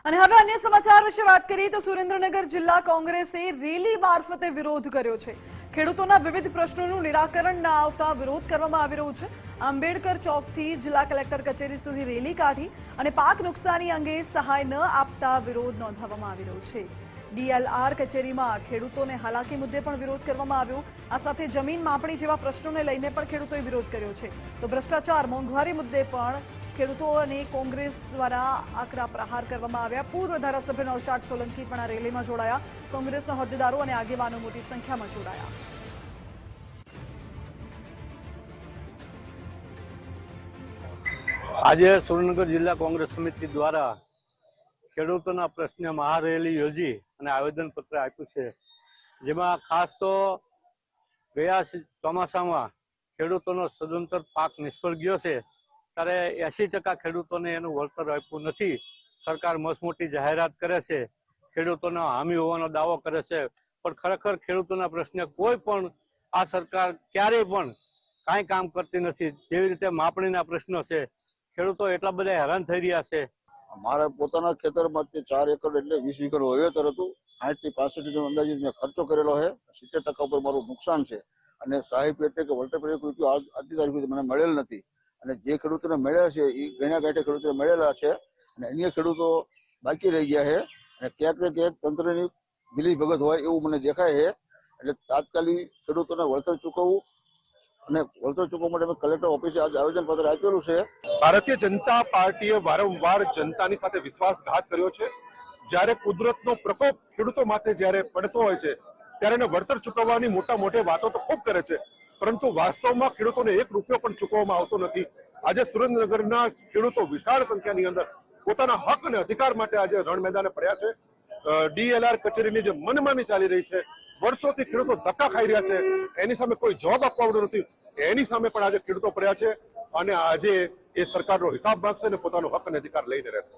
અને હવે અન્ય સમાચાર વિશે વાત કરીએ તો સુરેન્દ્રનગર જિલ્લા કોંગ્રેસે રેલી મારફતે વિરોધ કર્યો છે। ખેડૂતોના વિવિધ પ્રશ્નોનું નિરાકરણ ન આવતા વિરોધ કરવામાં આવી રહ્યો છે। આંબેડકર ચોકથી જિલ્લા કલેક્ટર કચેરી સુધી રેલી કાઢી અને પાક નુકસાની અંગે સહાય ન આપતા વિરોધ નોંધાવવામાં આવી રહ્યો છે। ડીએલઆર કચેરીમાં ખેડૂતોને હાલાકી મુદ્દે પણ વિરોધ કરવામાં આવ્યો। આ સાથે જમીન માપણી જેવા પ્રશ્નોને લઈને પણ ખેડૂતોએ વિરોધ કર્યો છે। તો ભ્રષ્ટાચાર, મોંઘવારી મુદ્દે પણ ખેડૂતો અને કોંગ્રેસ દ્વારા આકરા પ્રહાર કરવામાં આવ્યા। પૂર્વ ધારાસભ્ય નૌશાદ સોલંકી પણ આ રેલીમાં જોડાયા। કોંગ્રેસના હોદ્દેદારો અને આગેવાનો મોટી સંખ્યામાં જોડાયા। આજે સુરેન્દ્રનગર જિલ્લા કોંગ્રેસ સમિતિ દ્વારા ખેડૂતોના પ્રશ્ને મહારેલી યોજી અને આવેદનપત્ર આપ્યું છે, જેમાં ખાસ તો ગયા ચોમાસામાં ખેડૂતોનો સદંતર પાક નિષ્ફળ ગયો છે, ત્યારે 80% ખેડૂતોને એનું વળતર આપ્યું નથી। સરકાર મસમોટી જાહેરાત કરે છે, ખેડૂતોનો હામી હોવાનો દાવો કરે છે, પણ ખરેખર ખેડૂતોના પ્રશ્ને કોઈ પણ આ સરકાર ક્યારેય પણ કાંઈ કામ કરતી નથી। જેવી રીતે માપણીના પ્રશ્નો છે, ખેડૂતો એટલા બધા હેરાન થઈ રહ્યા છે। મારા પોતાના ખેતરમાંથી 4 એકર એટલે 20 વીઘાનું વાવેતર હતું। 60 થી 65 હજાર અંદાજિત મેં ખર્ચો કરેલો છે। 70% ઉપર મારું નુકસાન છે અને સહાય પેટે કે વળતર પેટે રૂપિયો આજની તારીખ સુધી મને મળેલ નથી। અને જે ખેડૂતોને મળ્યા છે એ ઘણા ગાંઠે ખેડૂતોને મળેલા છે અને અન્ય ખેડૂતો બાકી રહી ગયા છે અને ક્યાંક ને ક્યાંક તંત્રની મિલી ભગત હોય એવું મને દેખાય છે। એટલે તાત્કાલિક ખેડૂતોને વળતર ચૂકવવું અને વળતર ચૂકવવા માટે અમે કલેક્ટર ઓફિસે આજે આવેદનપત્ર આપેલું છે। ભારતીય જનતા પાર્ટીએ વારંવાર જનતાની સાથે વિશ્વાસઘાત કર્યો છે। જ્યારે કુદરતનો પ્રકોપ ખેડૂતો માથે જ્યારે પડતો હોય છે ત્યારે એને વળતર ચૂકવવાની મોટી વાતો તો ખૂબ કરે છે, પરંતુ વાસ્તવમાં ખેડૂતોને 1 રૂપિયો પણ ચૂકવવામાં આવતો નથી। આજે સુરેન્દ્રનગરના ખેડૂતો વિશાળ સંખ્યાની અંદર પોતાના હક અને અધિકાર માટે આજે રણ મેદાને પડ્યા છે। ડીએલઆર કચેરીની જે મનમાની ચાલી રહી છે, વર્ષોથી ખેડૂતો ધક્કા ખાઈ રહ્યા છે, એની સામે કોઈ જવાબ આપવાનો નથી। એની સામે પણ આજે ખેડૂતો પડ્યા છે અને આજે એ સરકારનો હિસાબ માંગશે અને પોતાનો હક અને અધિકાર લઈને રહેશે।